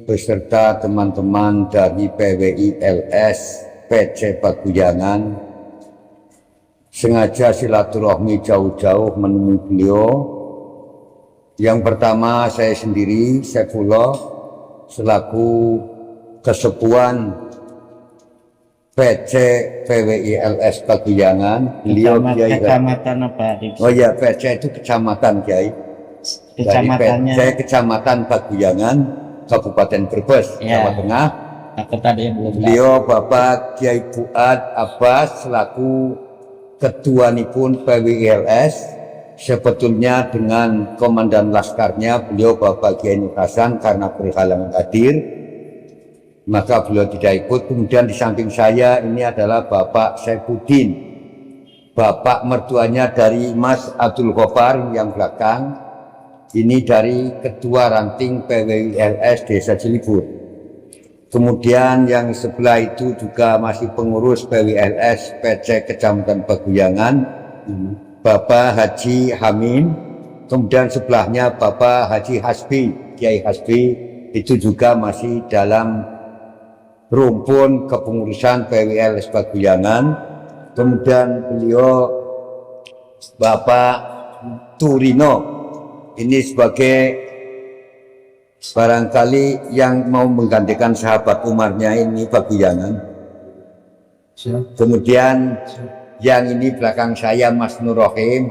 beserta teman-teman dari PWI LS PC Paguyangan sengaja silaturahmi jauh-jauh menemui beliau. Yang pertama saya sendiri, Saifullah, selaku Kesepuan PC PWI LS Paguyangan. Beliau Kecamatan apa? Oh ya, PC itu kecamatan, Kiai. Dari PC Kecamatan Paguyangan, Kabupaten Brebes, ya, Jawa Tengah. Beliau Bapak Kiai Fuad Abbas selaku Ketuanipun PWILS. Sebetulnya dengan Komandan Laskarnya beliau Bapak Kiai Nur Hasan karena berhalangan hadir, maka beliau tidak ikut. Kemudian di samping saya ini adalah Bapak Saifuddin, bapak mertuanya dari Mas Abdul Ghaffar yang belakang. Ini dari Ketua Ranting PWILS Desa Cilibur. Kemudian yang sebelah itu juga masih pengurus PWILS PC Kecamatan Paguyangan, Bapak Haji Hamim. Kemudian sebelahnya Bapak Haji Hasbi, Kiai Hasbi, itu juga masih dalam rumpun kepengurusan PWILS Paguyangan. Kemudian beliau Bapak Turino, ini sebagai barangkali yang mau menggantikan sahabat Umarnya ini Paguyangan. Kemudian yang ini belakang saya Mas Nur Rohim,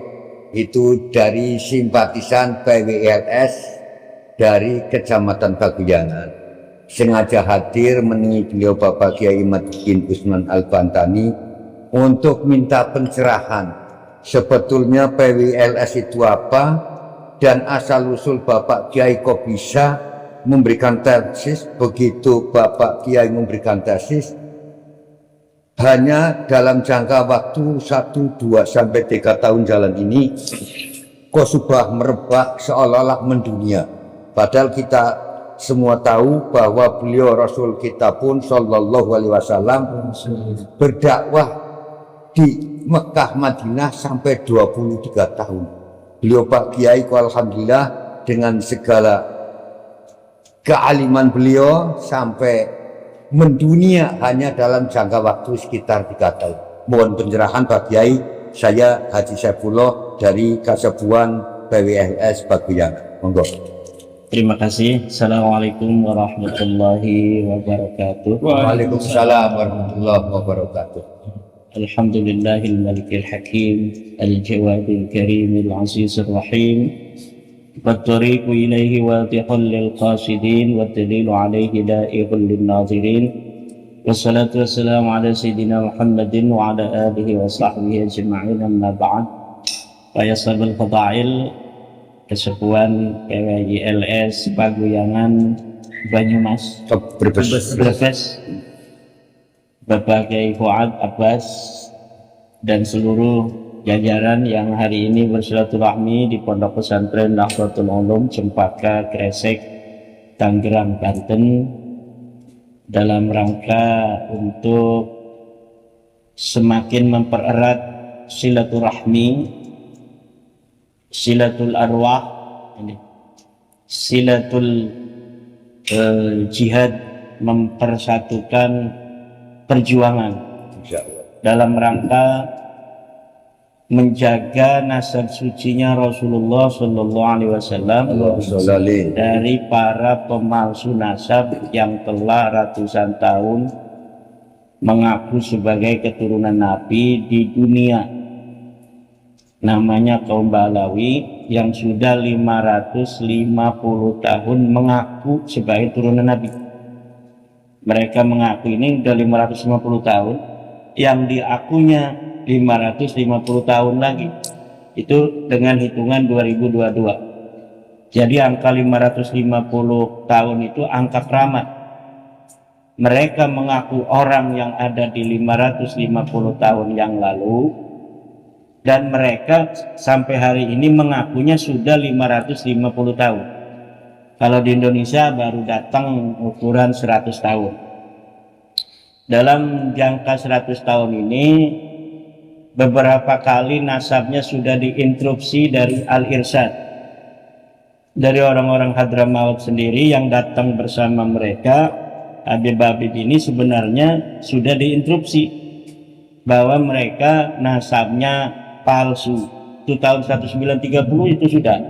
itu dari simpatisan PWILS dari Kecamatan Paguyangan. Sengaja hadir menemui beliau Bapak Kiai Madikin Usman Al-Bantani untuk minta pencerahan. Sebetulnya PWILS itu apa? Dan asal-usul Bapak Kiai kok bisa memberikan tesis. Begitu Bapak Kiai memberikan tesis, hanya dalam jangka waktu 1, 2, sampai 3 tahun jalan ini kok sudah merebak seolah-olah mendunia. Padahal kita semua tahu bahwa beliau Rasul kita pun Sallallahu Alaihi Wasallam berdakwah di Mekah Madinah sampai 23 tahun. Beliau Pak Kiai alhamdulillah dengan segala kealiman beliau sampai mendunia hanya dalam jangka waktu sekitar 3 tahun. Mohon pencerahan Pak Kiai. Saya Haji Saifullah dari Kesepuan PWILS Paguyangan. Monggo. Terima kasih. Assalamualaikum warahmatullahi wabarakatuh. Waalaikumsalam warahmatullahi wabarakatuh. Alhamdulillahil malikil hakim, al-jawadil karimil azizir rahim, wat-tariqu ilaihi wadihul lil qasidin, wat-dalilu alaihi da'iqul lin nazirin. Wassalatu wassalamu ala sayyidina Muhammadin wa ala alihi wa sahbihi ajma'in, amma ba'd. Wa yasabul fadail Kesepuan PWILS Paguyangan Banyumas Brebes, Bapak Kiai Fuad Abbas dan seluruh jajaran yang hari ini bersilaturahmi di Pondok Pesantren Nahdlatul Ulum Cempaka Kresek, Tangerang, Banten, dalam rangka untuk semakin mempererat silaturahmi, silatul arwah, silatul jihad, mempersatukan perjuangan dalam rangka menjaga nasab sucinya Rasulullah Shallallahu Alaihi Wasallam dari para pemalsu nasab yang telah ratusan tahun mengaku sebagai keturunan Nabi di dunia. Namanya kaum Balawi yang sudah 550 tahun mengaku sebagai turunan Nabi. Mereka mengaku ini sudah 550 tahun, yang diakunya 550 tahun lagi. Itu dengan hitungan 2022. Jadi angka 550 tahun itu angka keramat. Mereka mengaku orang yang ada di 550 tahun yang lalu, dan mereka sampai hari ini mengakunya sudah 550 tahun. Kalau di Indonesia baru datang ukuran 100 tahun. Dalam jangka 100 tahun ini beberapa kali nasabnya sudah diinterupsi dari Al-Irsyad. dari orang-orang Hadramaut sendiri yang datang bersama mereka. Habib-habib ini sebenarnya sudah diinstruksi bahwa mereka nasabnya palsu. Itu tahun 1930 itu sudah.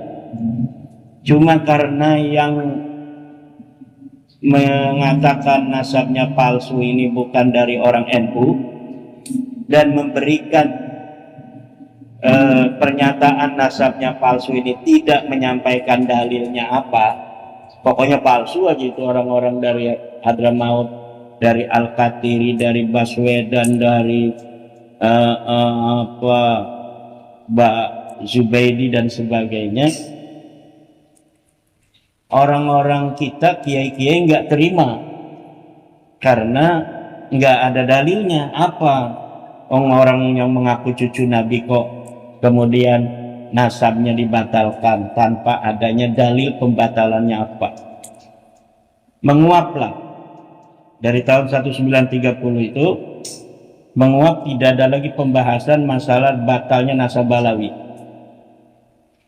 Cuma karena yang mengatakan nasabnya palsu ini bukan dari orang NU dan memberikan pernyataan nasabnya palsu ini tidak menyampaikan dalilnya apa, pokoknya palsu aja itu orang-orang dari Hadramaut, dari Al-Qatiri, dari Baswedan, dari Mbak Zubaidi dan sebagainya. Orang-orang kita, kiai-kiai nggak terima karena nggak ada dalilnya. Apa orang yang mengaku cucu Nabi kok kemudian nasabnya dibatalkan tanpa adanya dalil pembatalannya apa? Menguaplah. Dari tahun 1930 itu menguap, tidak ada lagi pembahasan masalah batalnya nasab Balawi.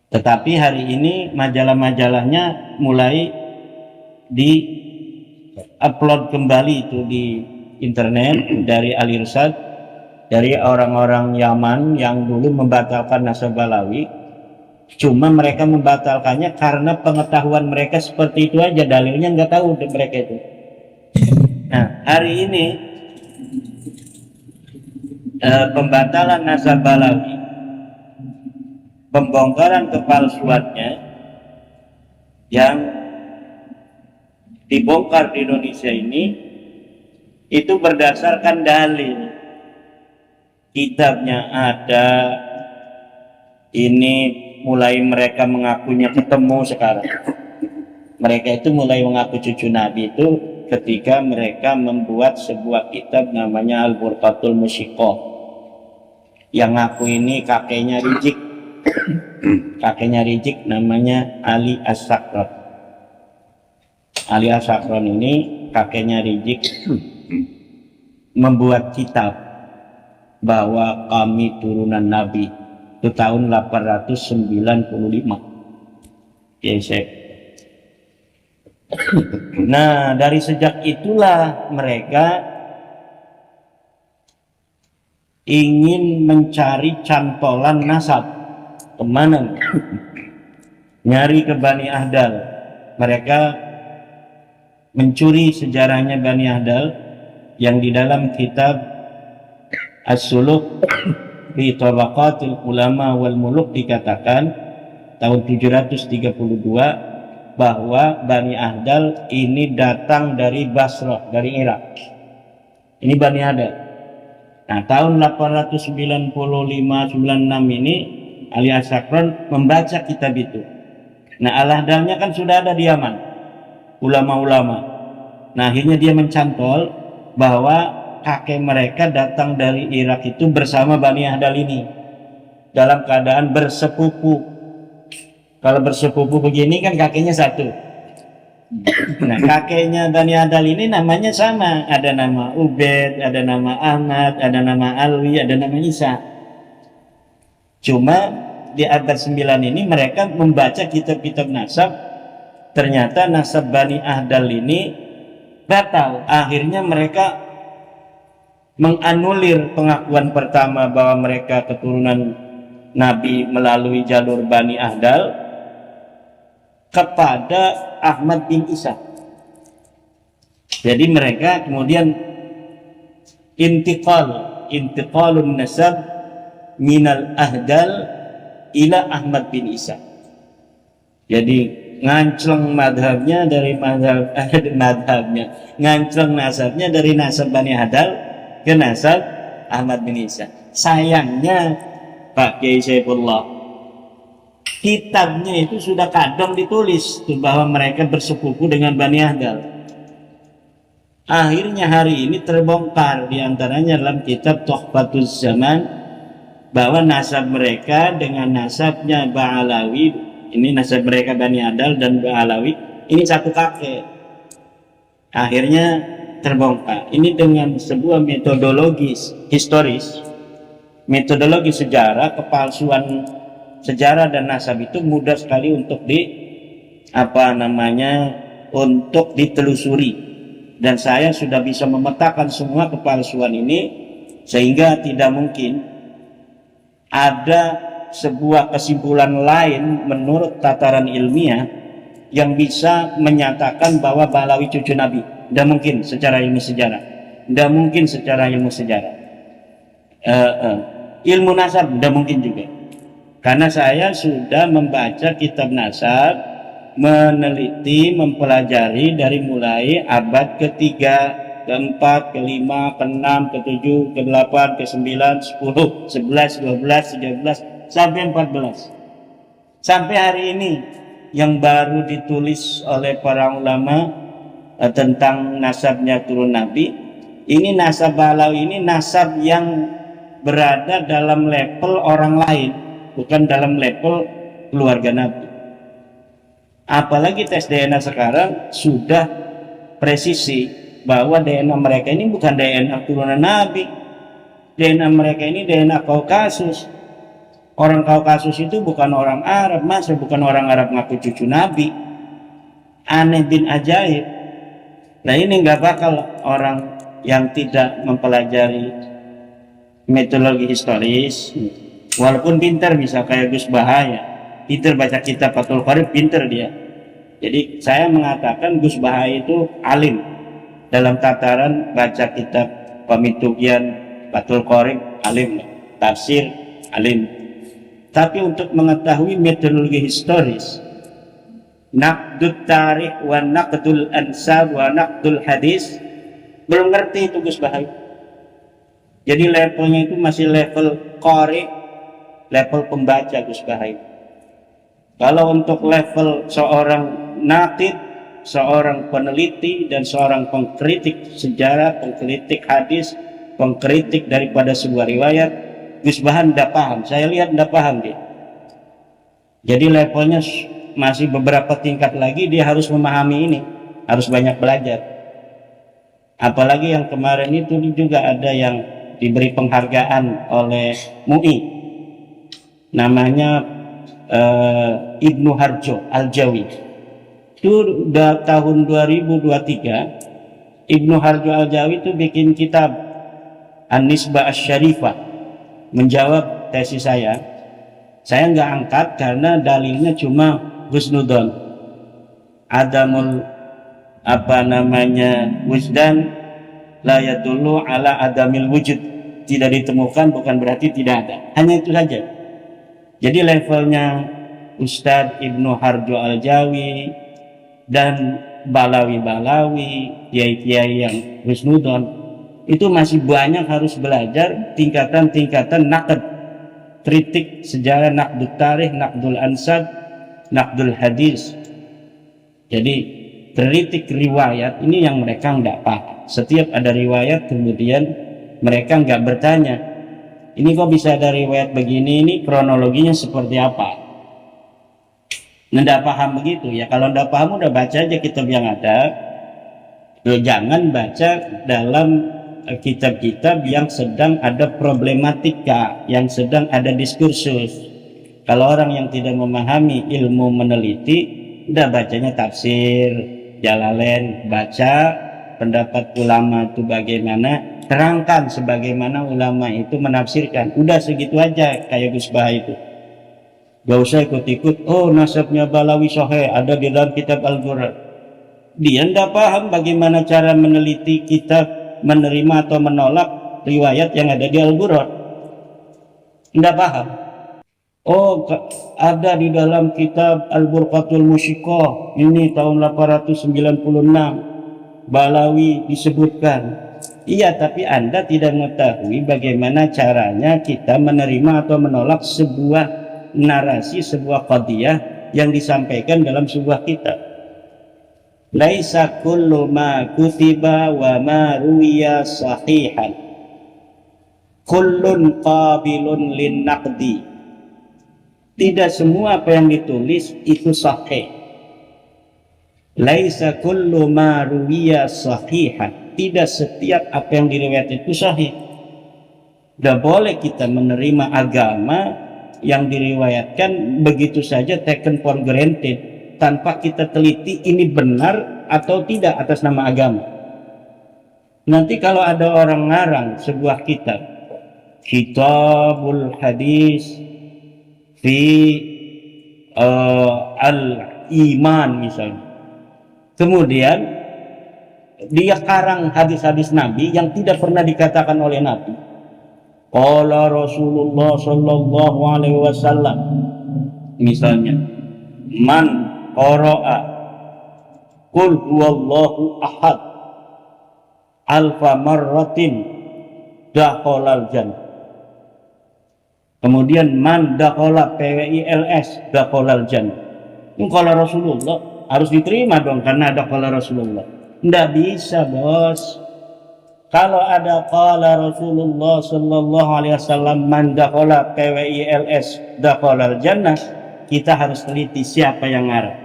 Tetapi hari ini majalah-majalahnya mulai di upload kembali itu di internet dari Al-Irsyad, dari orang-orang Yaman yang dulu membatalkan nasab Balawi. Cuma mereka membatalkannya karena pengetahuan mereka seperti itu aja, dalilnya nggak tahu mereka itu. Nah, hari ini pembatalan nasab Balawi, pembongkaran kepalsuannya yang dibongkar di Indonesia ini itu berdasarkan dalil. Kitabnya ada, ini mulai mereka mengakunya ketemu sekarang. Mereka itu mulai mengaku cucu Nabi itu ketika mereka membuat sebuah kitab namanya Al-Burqatul Musyiqah. Yang ngaku ini kakeknya Rizik. Kakeknya Rizik namanya Ali As-Sakran. Ali As-Sakran ini kakeknya Rizik membuat kitab bahwa kami turunan Nabi itu tahun 895. Yes, nah, dari sejak itulah mereka ingin mencari cantolan nasab. Kemana? Nyari ke Bani Ahdal. Mereka mencuri sejarahnya Bani Ahdal yang di dalam kitab As-Suluk fi Tabaqatil Ulama wal Muluk dikatakan tahun 732 bahwa Bani Ahdal ini datang dari Basrah, dari Irak. Ini Bani Ahdal. Nah, tahun 895-96 ini Ali As-Sakran membaca kitab itu. Nah, Al-Ahdalnya kan sudah ada di Yaman, ulama-ulama. Nah, akhirnya dia mencantol bahwa kakek mereka datang dari Irak itu bersama Bani Ahdal ini dalam keadaan bersepupu. Kalau bersepupu begini kan kakeknya satu. Nah, kakeknya Bani Ahdal ini namanya sama. Ada nama Ubaid, ada nama Ahmad, ada nama Alwi, ada nama Isa. Cuma di abad 9 ini mereka membaca kitab-kitab nasab. Ternyata nasab Bani Ahdal ini batal. Akhirnya mereka menganulir pengakuan pertama bahwa mereka keturunan Nabi melalui jalur Bani Ahdal kepada Ahmad bin Isa. Jadi mereka kemudian intiqalun nasab minal Ahdal ila Ahmad bin Isa. Jadi ngancleng madhabnya dari madhabnya, ngancleng nasabnya dari nasab Bani Ahdal ke nasab Ahmad bin Isa. Sayangnya Pak Kiai Saifullah, kitabnya itu sudah kadang ditulis tuh bahwa mereka bersepupu dengan Bani Ahdal. Akhirnya hari ini terbongkar diantaranya dalam kitab Tuhfatuz Zaman bahwa nasab mereka dengan nasabnya Ba'alawi, ini nasab mereka Bani Ahdal dan Ba'alawi ini satu kakek. Akhirnya terbongkar. Ini dengan sebuah metodologi historis, metodologi sejarah, kepalsuan sejarah dan nasab itu mudah sekali untuk untuk ditelusuri, dan saya sudah bisa memetakan semua kepalsuan ini, sehingga tidak mungkin ada sebuah kesimpulan lain menurut tataran ilmiah yang bisa menyatakan bahwa Balawi cucu Nabi. Tidak mungkin secara ilmu sejarah, tidak mungkin secara ilmu sejarah. Ilmu nasab tidak mungkin juga, karena saya sudah membaca kitab nasab, meneliti, mempelajari dari mulai abad ketiga, keempat, kelima, keenam, ketujuh, kedelapan, kesembilan, 10, 11, 12, 13, sampai 14. Sampai hari ini yang baru ditulis oleh para ulama tentang nasabnya turun Nabi. Ini nasab Balawi, ini nasab yang berada dalam level orang lain, bukan dalam level keluarga Nabi. Apalagi tes DNA sekarang sudah presisi bahwa DNA mereka ini bukan DNA turunan Nabi. DNA mereka ini DNA Kaukasus. Orang Kaukasus itu bukan orang Arab, masa bukan orang Arab ngaku cucu Nabi. Aneh bin ajaib. Nah, ini nggak bakal orang yang tidak mempelajari metodologi historis, walaupun pintar, bisa kayak Gus Bahaya, pintar baca kitab Fathul Qorib, pintar dia. Jadi saya mengatakan Gus Bahaya itu alim dalam tataran baca kitab Pamitugian, Fathul Qorib, alim, tafsir, alim. Tapi untuk mengetahui metodologi historis, naqdut tarikh wa naqdul ansab wa naqdul hadis, belum ngerti itu Gus Bahaya. Jadi levelnya itu masih level qari, level pembaca Gus Bahaya. Kalau untuk level seorang naqid, seorang peneliti dan seorang pengkritik sejarah, pengkritik hadis, pengkritik daripada sebuah riwayat, Gus Bahaya tidak paham. Saya lihat tidak paham dia. Jadi levelnya masih beberapa tingkat lagi, dia harus memahami ini, harus banyak belajar. Apalagi yang kemarin itu juga ada yang diberi penghargaan oleh MUI, namanya Ibnu Harjo Al-Jawi. Itu udah tahun 2023, Ibnu Harjo Al-Jawi itu bikin kitab An-Nisbah Asy-Syarifah, menjawab tesis saya. Saya nggak angkat karena dalilnya cuma husnudon, adamul wujdan la yadullu ala adamil wujud, tidak ditemukan bukan berarti tidak ada, hanya itu saja. Jadi levelnya Ustadz Ibnu Harjo Al-Jawi dan Balawi-Balawi, kiai-kiai yang husnudon, itu masih banyak harus belajar tingkatan-tingkatan naqd, kritik sejarah, naqdul tarikh, naqdul ansab, naqdul hadis. Jadi kritik riwayat ini yang mereka nggak paham. Setiap ada riwayat kemudian mereka nggak bertanya, ini kok bisa ada riwayat begini, ini kronologinya seperti apa. Nggak paham begitu ya. Kalau nggak paham udah baca aja kitab yang ada. Jangan baca dalam kitab-kitab yang sedang ada problematika, yang sedang ada diskursus. Kalau orang yang tidak memahami ilmu meneliti, udah bacanya tafsir, Jalalain, baca pendapat ulama itu bagaimana, terangkan sebagaimana ulama itu menafsirkan. Udah segitu aja, kayak Gus Bahaya itu. Gak usah ikut-ikut, oh nasabnya Balawi sahih ada di dalam kitab Al-Ghurrat. Dia tidak paham bagaimana cara meneliti kitab, menerima atau menolak riwayat yang ada di Al-Ghurrat. Tidak paham. Oh, ada di dalam kitab Al-Burqatul Musyiqah, ini tahun 896 Balawi disebutkan. Iya, tapi Anda tidak mengetahui bagaimana caranya kita menerima atau menolak sebuah narasi, sebuah qadiyah yang disampaikan dalam sebuah kitab. Laisa kullu ma kutiba wa ma ruwiya sahihan, kullun qabilun lin naqdi. Tidak semua apa yang ditulis itu sahih. Laisa kullu ma ruwiya sahihan. Tidak setiap apa yang diriwayatkan itu sahih. Tidak boleh kita menerima agama yang diriwayatkan begitu saja, taken for granted. tanpa kita teliti ini benar atau tidak atas nama agama. Nanti kalau ada orang ngarang sebuah kitab, Kitabul Hadis fi al-iman misalnya, kemudian dia karang hadis-hadis Nabi yang tidak pernah dikatakan oleh Nabi. Qala Rasulullah sallallahu alaihi wasallam misalnya, man qara'a qul huwallahu ahad alfa marratin dakhalal jannah. Kemudian man dakhala PWILS dakhalal jannah. Ini kalau Rasulullah harus diterima dong karena ada kalau Rasulullah. Nggak bisa, bos. Kalau ada qala Rasulullah sallallahu alaihi wasallam man dakhala PWILS dakhalal jannah, kita harus teliti siapa yang ngarang.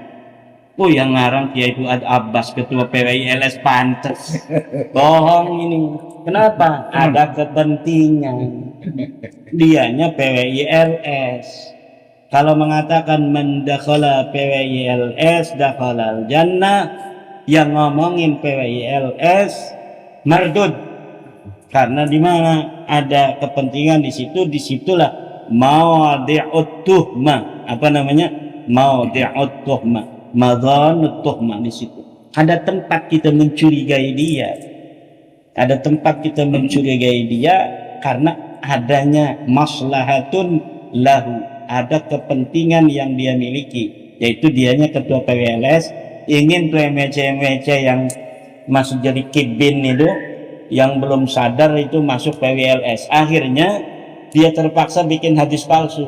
Oh, yang ngarang Kiai Fuad Abbas, ketua PWILS, pantes. Bohong ini. Kenapa? Ada kepentingan. Dianya PWILS. Kalau mengatakan man dakhala PWILS dakhalal jannah, yang ngomongin PWILS mardud. Karena di mana ada kepentingan di situ, disitulah mawadhi'ut tuhmah. Apa namanya? Mawadhi'ut tuhmah. Madhanut tuhmah di situ. Ada tempat kita mencurigai dia. Ada tempat kita mencurigai dia karena adanya maslahatun lahu. Ada kepentingan yang dia miliki, yaitu dianya ketua PWLS ingin tuh mece-mece yang masuk jadi kibin itu, yang belum sadar itu masuk PWLS. Akhirnya dia terpaksa bikin hadis palsu.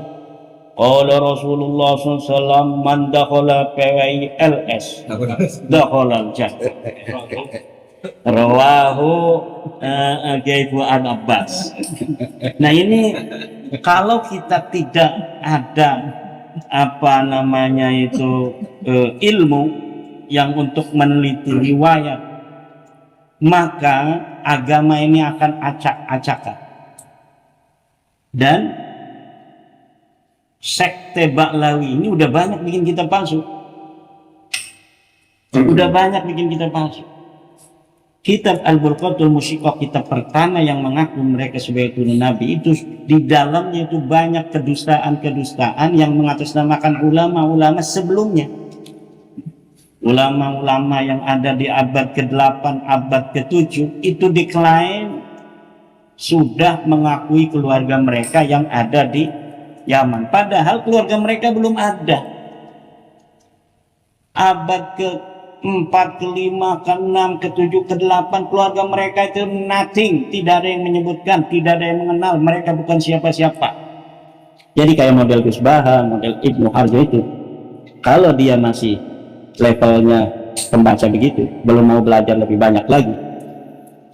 Qala Rasulullah SAW man dakhala PWILS dakhala jannah. Rawahu Kiai Fuad Abbas. Nah, ini kalau kita tidak ada apa namanya itu ilmu yang untuk meneliti riwayat, maka agama ini akan acak-acakan. Dan sekte Ba'lawi ini udah banyak bikin kita palsu. Udah banyak bikin kita palsu. Kitab Al-Burqatul Musyiqqah, kitab pertama yang mengaku mereka sebagai turun Nabi, itu di dalamnya itu banyak kedustaan-kedustaan yang mengatasnamakan ulama-ulama sebelumnya. Ulama-ulama yang ada di abad ke-8, abad ke-7 itu diklaim sudah mengakui keluarga mereka yang ada di Yaman, padahal keluarga mereka belum ada. Abad ke-4, ke-5, ke-6, ke-7, ke-8 keluarga mereka itu nothing, tidak ada yang menyebutkan, tidak ada yang mengenal, mereka bukan siapa-siapa. Jadi kayak model Gus Baha, model Ibnu Harjo itu, kalau dia masih levelnya pembaca begitu, belum mau belajar lebih banyak lagi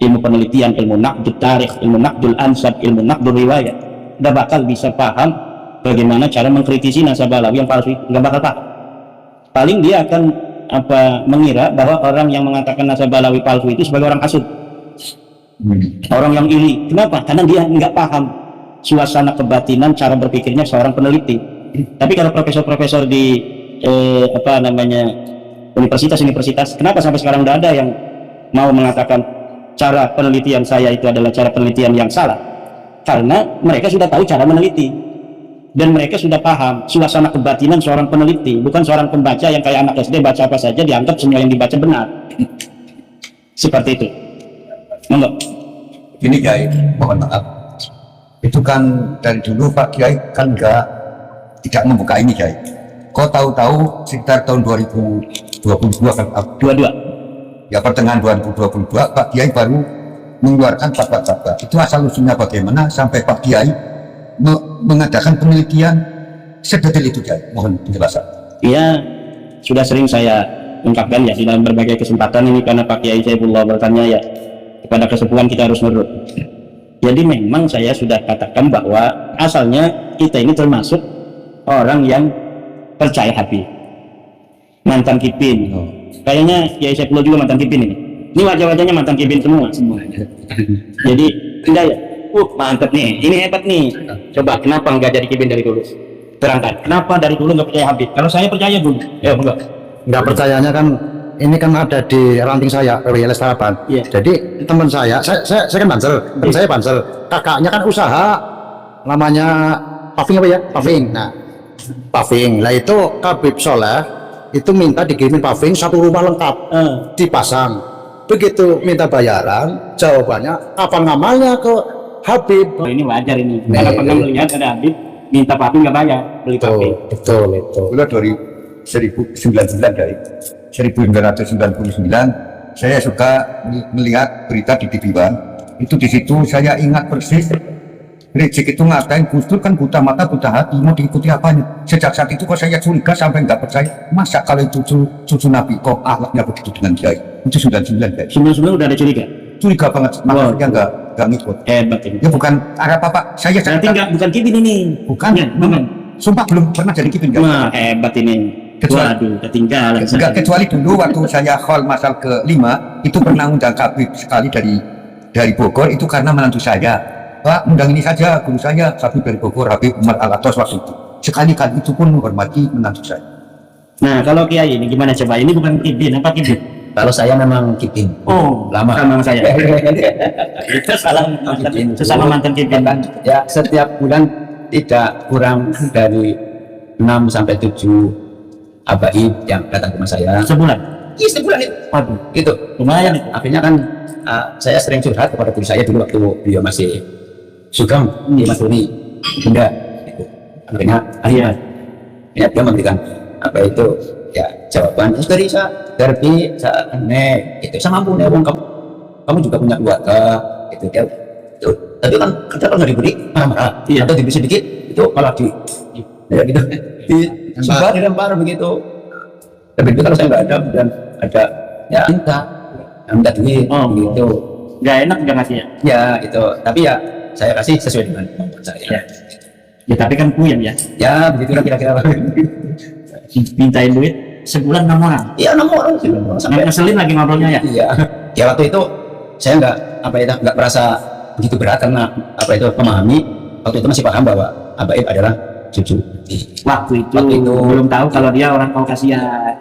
ilmu penelitian, ilmu naqdul tarikh, ilmu naqdul ansab, ilmu naqdul riwayat, udah bakal bisa paham bagaimana cara mengkritisi nasab Ba'lawi yang palsu itu. Nggak bakal paham. Paling dia akan mengira bahwa orang yang mengatakan nasab Ba'lawi palsu itu sebagai orang hasud, orang yang iri. Kenapa? Karena dia nggak paham suasana kebatinan, cara berpikirnya seorang peneliti. Tapi kalau profesor-profesor di universitas, kenapa sampai sekarang udah ada yang mau mengatakan cara penelitian saya itu adalah cara penelitian yang salah? Karena mereka sudah tahu cara meneliti dan mereka sudah paham suasana kebatinan seorang peneliti, bukan seorang pembaca yang kayak anak SD baca apa saja dianggap semua yang dibaca benar. Seperti itu. Monggo. Ini Kiai, mohon maaf. Itu kan dari dulu Pak Kiai kan tidak membuka ini Kiai. Kau tahu-tahu sekitar tahun 2022 kan? 22. Ya pertengahan 2022 Pak Kiai baru mengeluarkan fatwa-fatwa. Itu asal usulnya bagaimana sampai Pak Kiai mengadakan penelitian sedetail itu Kiai? Mohon penjelasan. Iya, sudah sering saya ungkapkan ya di dalam berbagai kesempatan ini, karena Pak Kiai Saifullah bertanya ya, kepada kesepuhan kita harus nurut. Jadi memang saya sudah katakan bahwa asalnya kita ini termasuk orang yang percaya Habib, mantan kipin. Kayaknya Kiai Saifullah juga mantan kipin ini. Ini wajah-wajahnya mantan kipin semua. Jadi enggak ya? Mantap nih, ini hebat nih. Coba kenapa enggak jadi kipin dari dulu? Terangkan, kenapa dari dulu enggak percaya Habib? Kalau saya percaya dulu. Ya enggak. nggak percayanya kan ini kan ada di ranting saya WLS Harapan. Iya. Jadi teman saya kan Pansel, teman saya Pansel, kakaknya kan usaha namanya paving apa ya? Paving. Nah, paving. Lah itu Habib Soleh itu minta dikirimin paving satu rumah lengkap dipasang. Begitu minta bayaran, jawabannya kapan ngamalnya ke Habib. Oh, ini wajar ini. Karena pernah melihat ada Habib minta paving nggak bayar, beli paving. Betul. Mulai dari 1999 dari 1999 saya suka melihat berita di TV One. Itu di situ saya ingat persis Rizik itu ngatain Gus Dur kan buta mata buta hati, mau diikuti apanya. Sejak saat itu kok saya curiga sampai nggak percaya, masa kalau itu cucu Nabi kok akhlaknya begitu dengan Kiai. Itu 99 guys. 99 udah ada Curiga banget, makanya nggak ngikut. Hebat ini. Ya bukan arah apa saya Berarti bukan Kipin ini. bukan Ya, bukan. sumpah belum pernah jadi kipin guys. Wah, hebat ini. Waduh, ketinggalan. Enggak, kecuali dulu waktu saya hall masal ke-5 itu pernah undang Habib sekali dari Bogor, itu karena menantu saya. Pak, undang ini saja guru saya Habib dari Bogor, Habib Umar Al-Atos waktu itu. Sekali kali itu pun menghormati menantu saya. Nah, kalau Kiai ini gimana coba? Ini bukan Kipin, apa Kipin? Kalau saya memang Kipin. Oh, lama. Sama saya. Itu salah sesama mantan Kipin. Ya, setiap bulan tidak kurang dari 6 sampai 7 habaib yang datang ke rumah saya. Sebulan? Iya, sebulan itu. Waduh, Gitu. lumayan itu. Akhirnya kan saya sering curhat kepada guru saya dulu waktu beliau masih Sugeng di Mas Runi Bunda. Gitu. Akhirnya dia memberikan apa itu ya jawaban dari saya Derby saya nek itu sama punya wong kamu juga punya keluarga itu dia itu. Tapi kan kerja kalau nggak diberi marah atau diberi sedikit itu malah ya gitu sebar dilempar begitu. Tapi kalau saya nggak ada dan ada ya minta duit gitu. Nggak enak nggak ngasih ya? Ya itu, tapi ya saya kasih sesuai dengan kemampuan saya. Ya tapi kan puyeng ya. Ya begitulah kira-kira. Mintain duit sebulan 6 orang. Iya 6 orang sih. Sampai ngeselin lagi ngobrolnya ya. Iya. Ya waktu itu saya nggak merasa begitu berat karena apa itu memahami waktu itu masih paham bahwa Abaib adalah cucu. Waktu itu belum tahu kalau dia orang Kaukasia.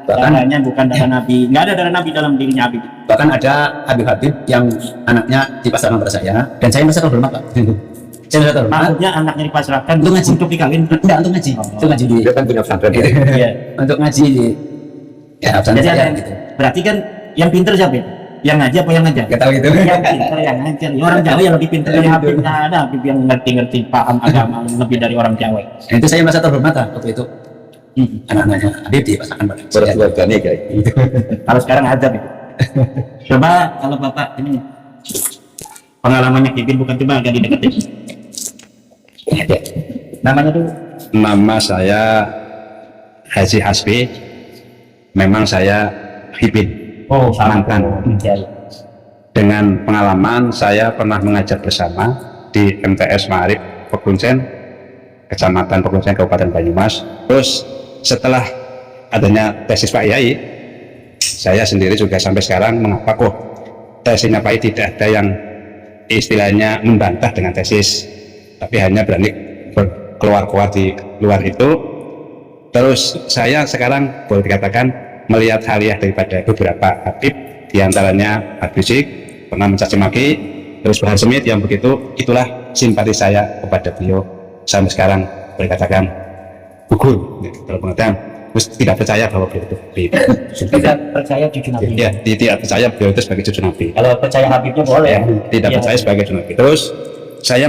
Darahnya bukan darah Nabi. Nggak ada darah Nabi dalam dirinya Habib. Bahkan ada Habib-Habib yang anaknya dipasarkan pada saya dan saya merasa terhormat Pak. Saya merasa terhormat. Maksudnya anaknya dipasrahkan Untuk ngaji. untuk dikawin. Enggak, untuk ngaji. Untuk ngaji di Dia kan punya pesantren. Iya. untuk ngaji di ya pesantren Jadi saya ada, gitu. berarti kan yang pinter siapa itu? Yang ngaji apa yang ngajar? Nggak tahu gitu. Yang pinter yang ngajar. Ya, orang Jawa yang lebih pinter dari Habib. Nggak ada Habib yang ngerti-ngerti paham agama lebih dari orang Jawa. Nah, itu saya merasa terhormat lah waktu itu. Anak-anaknya Habib dipasarkan pada saya. Keluarganya kayak gitu. Kalau sekarang azab itu. Coba kalau Bapak ini pengalamannya Kipin bukan cuma agak dideketin. Namanya tuh Nama saya Haji Hasbi. Memang saya Hipin. oh Mantan. Ya. Dengan pengalaman saya pernah mengajar bersama di MTS Ma'arif Pekuncen, Kecamatan Pekuncen, Kabupaten Banyumas. Terus setelah adanya tesis Pak Yai, saya sendiri juga sampai sekarang mengapa kok tesisnya Pak Yai tidak ada yang istilahnya membantah dengan tesis, tapi hanya berani keluar-keluar di luar itu. Terus saya sekarang boleh dikatakan melihat haliah daripada beberapa Habib, diantaranya Habib Rizik pernah mencaci maki, terus Bahar Smith yang begitu, itulah simpati saya kepada beliau sampai sekarang boleh katakan gugur dalam pengertian terus tidak percaya bahwa beliau itu Habib. Tidak percaya cucu Nabi. Ya, tidak percaya beliau itu sebagai cucu Nabi. Kalau percaya Habibnya boleh. Ya, tidak percaya sebagai cucu Nabi. Terus saya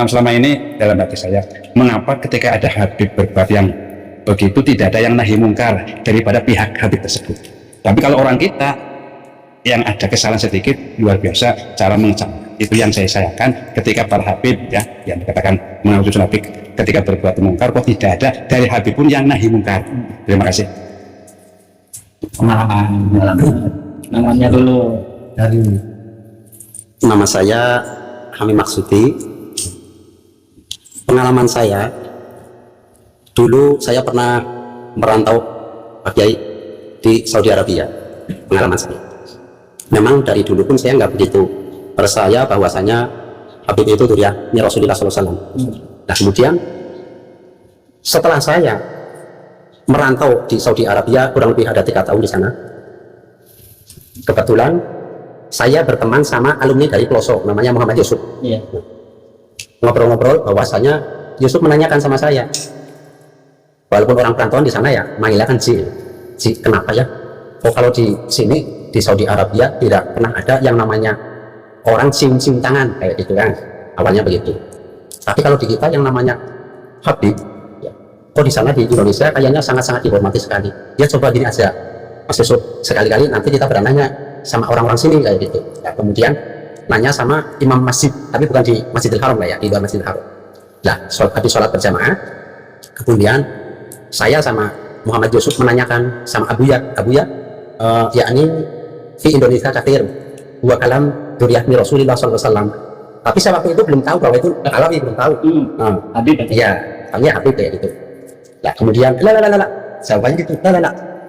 selama ini dalam hati saya, mengapa ketika ada Habib berbuat yang begitu tidak ada yang nahi mungkar daripada pihak Habib tersebut. Tapi kalau orang kita yang ada kesalahan sedikit, luar biasa cara mengecam. Itu yang saya sayangkan ketika para Habib ya yang dikatakan mengaku cucu Nabi ketika berbuat mungkar kok tidak ada dari Habib pun yang nahi mungkar. Terima kasih. Pengalaman. Namanya dulu. Dari Nama saya Hamim Maksudi. Pengalaman saya, dulu saya pernah merantau Pak Kiai di Saudi Arabia. Pengalaman saya, memang dari dulu pun saya nggak begitu percaya bahwasanya Habib itu duriannya Rasulullah SAW. Nah kemudian setelah saya merantau di Saudi Arabia kurang lebih ada 3 tahun di sana. Kebetulan saya berteman sama alumni dari pelosok namanya Muhammad Yusuf. Iya. Ngobrol-ngobrol bahwasanya Yusuf menanyakan sama saya, walaupun orang perantauan di sana ya manggilnya kan Ji, kenapa ya? Oh kalau di sini di Saudi Arabia tidak pernah ada yang namanya orang cium-cium tangan kayak gitu kan, awalnya begitu. Tapi kalau di kita yang namanya Habib, ya, kok di sana di Indonesia kayaknya sangat-sangat dihormati sekali. Ya coba gini aja, Mas Yusuf, sekali-kali nanti kita bertanya sama orang-orang sini kayak gitu. Ya, kemudian nanya sama imam masjid, tapi bukan di Masjidil Haram lah ya, di luar Masjidil Haram. Nah, habis sholat berjamaah, kemudian saya sama Muhammad Yusuf menanyakan sama Abu Ya, yakni di Indonesia kafir, dua kalam duriyahni Rasulullah SAW. Tapi saya waktu itu belum tahu bahwa itu Alawi, belum tahu. Habib ya, tanya Habib kayak gitu. Nah, kemudian jawabannya gitu,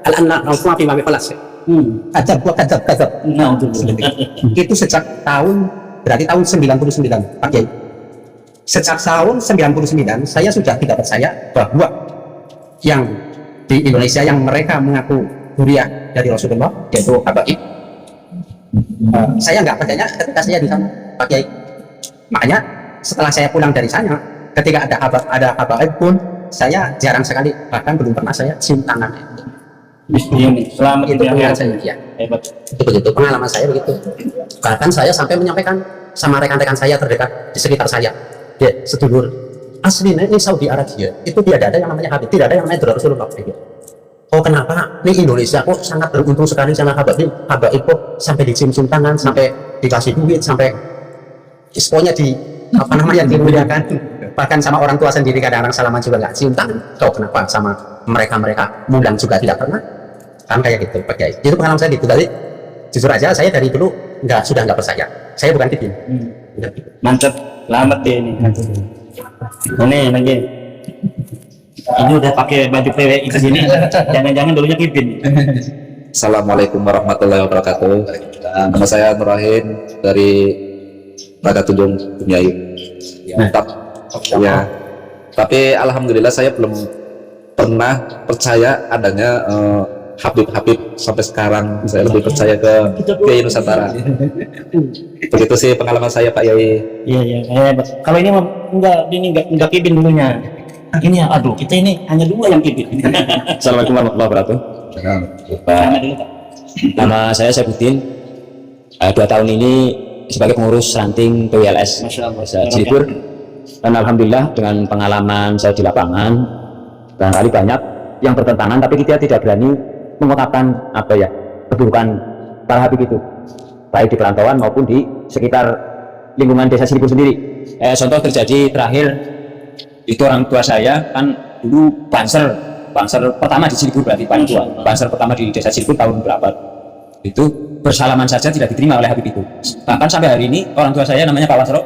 al-anna Rasulullah fi mami khalas. Kadzab. Nah, Itu sejak tahun, berarti tahun 99 Pak Kiai. Sejak tahun 99 saya sudah tidak percaya bahwa yang di Indonesia yang mereka mengaku duriah dari Rasulullah yaitu habaib. Saya nggak percaya ketika saya di sana Pak Kiai. Makanya setelah saya pulang dari sana, ketika ada habaib pun saya jarang sekali, bahkan belum pernah saya cium tangan. Selamat itu pengalaman saya, ya. Hebat. Itu begitu pengalaman saya begitu. Bahkan saya sampai menyampaikan sama rekan-rekan saya terdekat di sekitar saya, ya sedulur, aslinya ini Saudi Arabia itu tidak ada yang namanya Habib, tidak ada yang namanya Rasulullah. Oh kenapa? Ini Indonesia kok sangat beruntung sekali sama Habaib kok sampai dicium-cium tangan, sampai dikasih duit, sampai pokoknya di apa namanya dimuliakan. Bahkan sama orang tua sendiri kadang-kadang salaman juga nggak cium tangan. Kau kenapa sama mereka mulang juga tidak pernah? Kan kayak gitu Pak Kiai. Itu pengalaman saya gitu. Tapi jujur aja saya dari dulu sudah nggak percaya. Saya bukan kipin. Mantap, selamat deh ini. Ini lagi. Ini udah pakai baju PWI di sini. Jangan-jangan dulunya kipin. Assalamualaikum warahmatullahi wabarakatuh. Nama saya Nurahin dari Raga Tunjung Bunyai. Ya, tapi alhamdulillah saya belum pernah percaya adanya Habib sampai sekarang. Saya lebih percaya ke Kiai Nusantara. Begitu sih pengalaman saya Pak Yai. Iya. Kalau ini enggak kipin dulunya. Ini aduh, kita ini hanya 2 yang kipin. Assalamualaikum warahmatullahi wabarakatuh. Nama saya Saifuddin. 2 tahun ini sebagai pengurus ranting PWLS Cilipur. Dan alhamdulillah dengan pengalaman saya di lapangan, barangkali banyak yang bertentangan, tapi kita tidak berani mengungkapkan keburukan para Habib itu, baik di perantauan maupun di sekitar lingkungan desa Cilipur sendiri. Contoh terjadi terakhir itu orang tua saya kan dulu banser pertama di Cilipur, berarti paling tua banser pertama di desa Cilipur tahun berapa itu, bersalaman saja tidak diterima oleh Habib itu. Bahkan sampai hari ini orang tua saya namanya Pak Wasro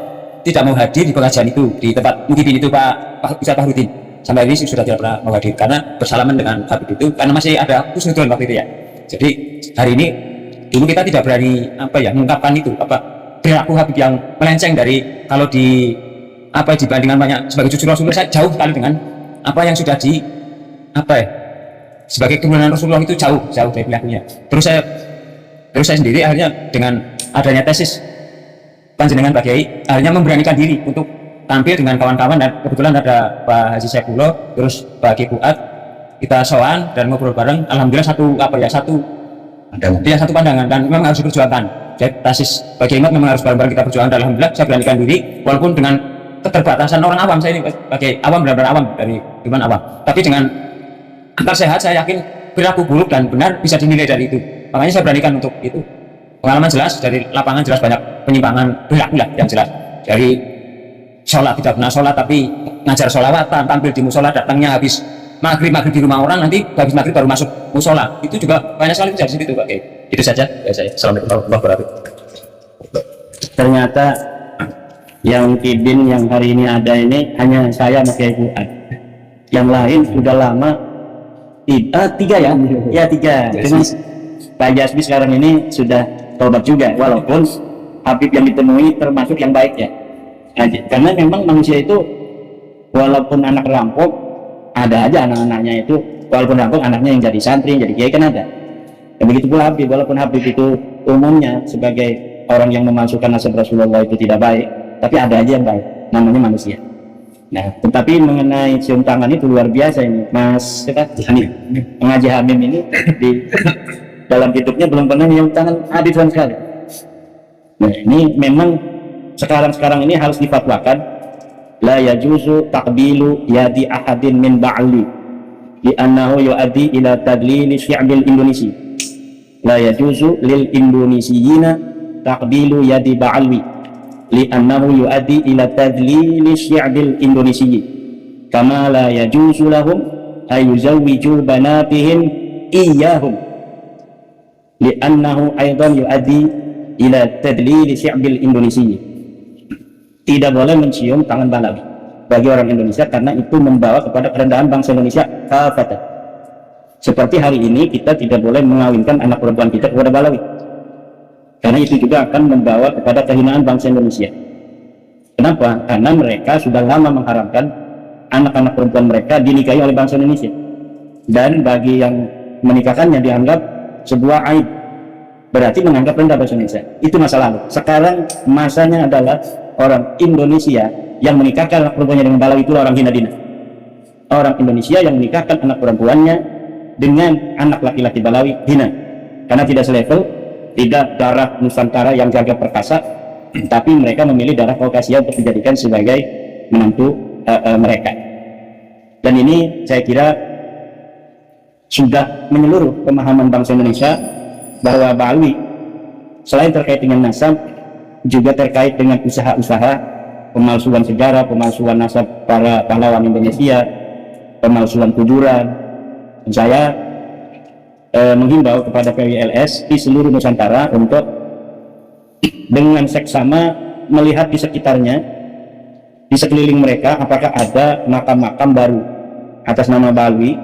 tidak mau hadir di pengajian itu di tempat Mukibin itu Pak Ustaz Fahrudin. Sampai ini sudah tidak pernah mau hadir karena bersalaman dengan Habib itu karena masih ada husnuzon waktu itu ya. Jadi hari ini dulu kita tidak berani mengungkapkan itu perilaku Habib yang melenceng dari kalau dibandingkan banyak sebagai cucu Rasulullah, saya jauh sekali dengan apa yang sudah sebagai keturunan Rasulullah itu jauh dari perilakunya. Terus saya sendiri akhirnya dengan adanya tesis panjenengan Pak Kiai akhirnya memberanikan diri untuk tampil dengan kawan-kawan, dan kebetulan ada Pak Haji Saifulo, terus Pak Kiai Fuad, kita sowan dan ngobrol bareng. Alhamdulillah satu pandangan dan memang harus diperjuangkan. Jadi tesis Pak Kiai memang harus bareng-bareng kita perjuangkan. Dan alhamdulillah saya beranikan diri walaupun dengan keterbatasan orang awam. Saya ini Pak Kiai awam, benar-benar awam dari iman awam, tapi dengan akal sehat saya yakin perilaku buruk dan benar bisa dinilai dari itu. Makanya saya beranikan untuk itu. Pengalaman jelas dari lapangan, jelas banyak penyimpangan perilaku lah yang jelas. Dari sholat tidak pernah sholat tapi ngajar sholawatan, tampil di musola, datangnya habis maghrib di rumah orang, nanti habis maghrib baru masuk musola. Itu juga banyak sekali terjadi situ Pak Kiai. Itu saja dari saya. Assalamualaikum warahmatullahi wabarakatuh. Ternyata yang kibin yang hari ini ada ini hanya saya sama Kiai Fuad. Yang lain sudah lama. 3 ya? Ya 3. Dengan Pak Jasbi sekarang ini sudah tobat juga, walaupun Habib yang ditemui termasuk yang baik ya. Karena memang manusia itu walaupun anak rampok, ada aja anak-anaknya itu walaupun rampung anaknya yang jadi santri, yang jadi kiai kan ada. Dan begitu pula Habib, walaupun Habib itu umumnya sebagai orang yang memasukkan nasab Rasulullah itu tidak baik, tapi ada aja yang baik, namanya manusia. Nah, tetapi mengenai cium tangan itu luar biasa ini, Mas ini pengaji Hamim ini di dalam hidupnya belum pernah nyium tangan Habib sama sekali. Nah, ini memang sekarang ini harus difatwakan, la yajuzu taqbilu yadi ahadin min ba'li li'annahu yu'addi ila tadlili syi'bil Indonesia. La yajuzu lil Indonesiyina taqbilu yadi ba'alwi li'annahu yu'addi ila tadlili syi'bil Indonesia. Kama la yajuzu lahum ayuzawwiju banatihim iyyahum li'annahu aidan yu'addi ila tadlili syi'bil Indonesia. Tidak boleh mencium tangan Balawi bagi orang Indonesia karena itu membawa kepada kerendahan bangsa Indonesia kafatan. Seperti hari ini kita tidak boleh mengawinkan anak perempuan kita kepada Balawi, karena itu juga akan membawa kepada kehinaan bangsa Indonesia. Kenapa? Karena mereka sudah lama mengharamkan anak-anak perempuan mereka dinikahi oleh bangsa Indonesia, dan bagi yang menikahkannya dianggap sebuah aib, berarti menganggap rendah bangsa Indonesia. Itu masa lalu. Sekarang masanya adalah orang Indonesia yang menikahkan anak perempuannya dengan Balawi itu orang hina dina. Orang Indonesia yang menikahkan anak perempuannya dengan anak laki-laki Balawi hina, karena tidak selevel, tidak darah Nusantara yang jaga perkasa, tapi mereka memilih darah Kaukasia untuk dijadikan sebagai menantu mereka. Dan ini saya kira sudah menyeluruh pemahaman bangsa Indonesia bahwa Balawi selain terkait dengan nasab juga terkait dengan usaha-usaha pemalsuan sejarah, pemalsuan nasab para pahlawan Indonesia, pemalsuan kuburan. Saya menghimbau kepada PWLS di seluruh Nusantara untuk dengan seksama melihat di sekitarnya, di sekeliling mereka, apakah ada makam-makam baru atas nama Balawi,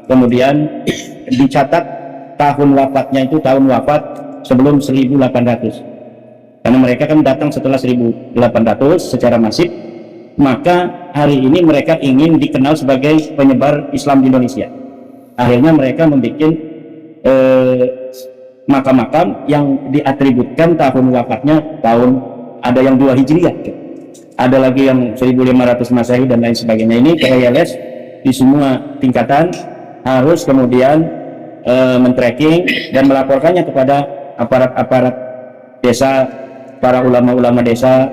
kemudian dicatat tahun wafatnya itu tahun wafat sebelum 1800, karena mereka kan datang setelah 1800 secara masif. Maka hari ini mereka ingin dikenal sebagai penyebar Islam di Indonesia. Akhirnya mereka membuat makam-makam yang diatributkan tahun wafatnya ada yang 2 Hijriah, ada lagi yang 1500 Masehi dan lain sebagainya. Ini PWLS di semua tingkatan harus kemudian men-tracking dan melaporkannya kepada aparat-aparat desa, para ulama-ulama desa,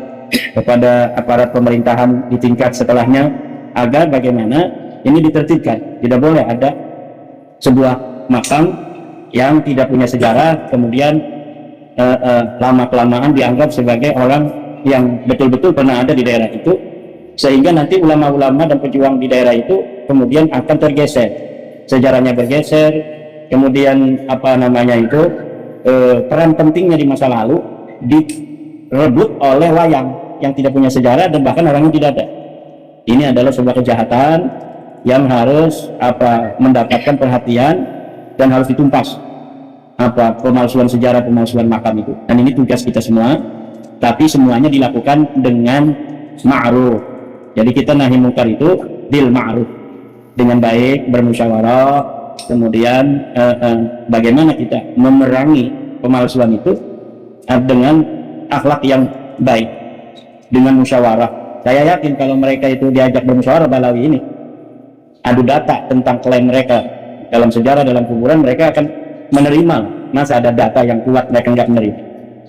kepada aparat pemerintahan di tingkat setelahnya, agar bagaimana ini ditertibkan. Tidak boleh ada sebuah makam yang tidak punya sejarah kemudian lama-kelamaan dianggap sebagai orang yang betul-betul pernah ada di daerah itu, sehingga nanti ulama-ulama dan pejuang di daerah itu kemudian akan tergeser, sejarahnya bergeser, kemudian peran pentingnya di masa lalu direbut oleh wayang yang tidak punya sejarah dan bahkan orangnya tidak ada. Ini adalah sebuah kejahatan yang harus mendapatkan perhatian dan harus ditumpas pemalsuan sejarah, pemalsuan makam itu. Dan ini tugas kita semua, tapi semuanya dilakukan dengan ma'ruf. Jadi kita nahi mungkar itu bil ma'ruf, dengan baik, bermusyawarah, kemudian bagaimana kita memerangi pemalsuan itu dengan akhlak yang baik, dengan musyawarah. Saya yakin kalau mereka itu diajak bermusyawarah Balawi ini, adu data tentang klaim mereka dalam sejarah, dalam kuburan, mereka akan menerima. Masa ada data yang kuat mereka nggak menerima?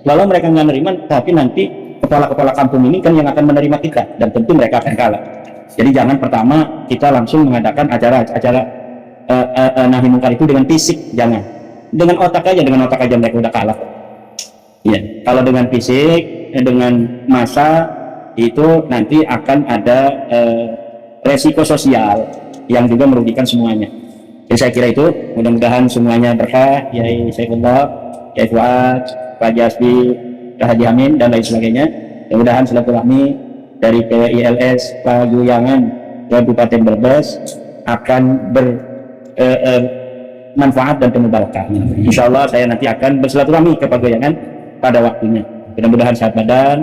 Kalau mereka nggak menerima, tapi nanti kepala-kepala kampung ini kan yang akan menerima kita, dan tentu mereka akan kalah. Jadi jangan pertama kita langsung mengadakan acara nahi mungkar itu dengan fisik, jangan. Dengan otak aja mereka udah kalah. Ya, kalau dengan fisik, dengan massa itu nanti akan ada resiko sosial yang juga merugikan semuanya. Jadi saya kira itu, mudah-mudahan semuanya berkah, Yai Saifullah, Yai Fuad, Pak Jasbi, Pak Haji Amin, dan lain sebagainya. Mudah-mudahan silaturahmi dari PWILS Paguyangan Kabupaten Brebes akan bermanfaat dan penuh barokah. Insya Allah saya nanti akan bersilaturahmi ke Paguyangan pada waktunya. Mudah-mudahan sehat badan.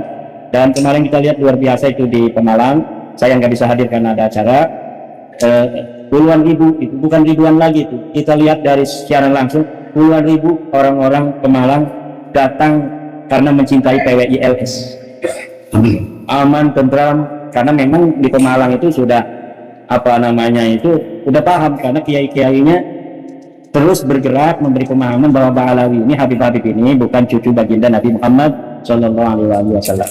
Dan kemarin kita lihat luar biasa itu di Pemalang. Saya nggak bisa hadir karena ada acara. puluhan ribu, itu bukan ribuan lagi itu. Kita lihat dari secara langsung puluhan ribu orang-orang ke Malang datang karena mencintai PWILS. Aman, tentram, karena memang di Pemalang itu sudah udah paham, karena kiai-kiainya terus bergerak memberi pemahaman bahwa Ba'alawi ini, Habib-Habib ini bukan cucu baginda Nabi Muhammad Sallallahu Alaihi Wasallam.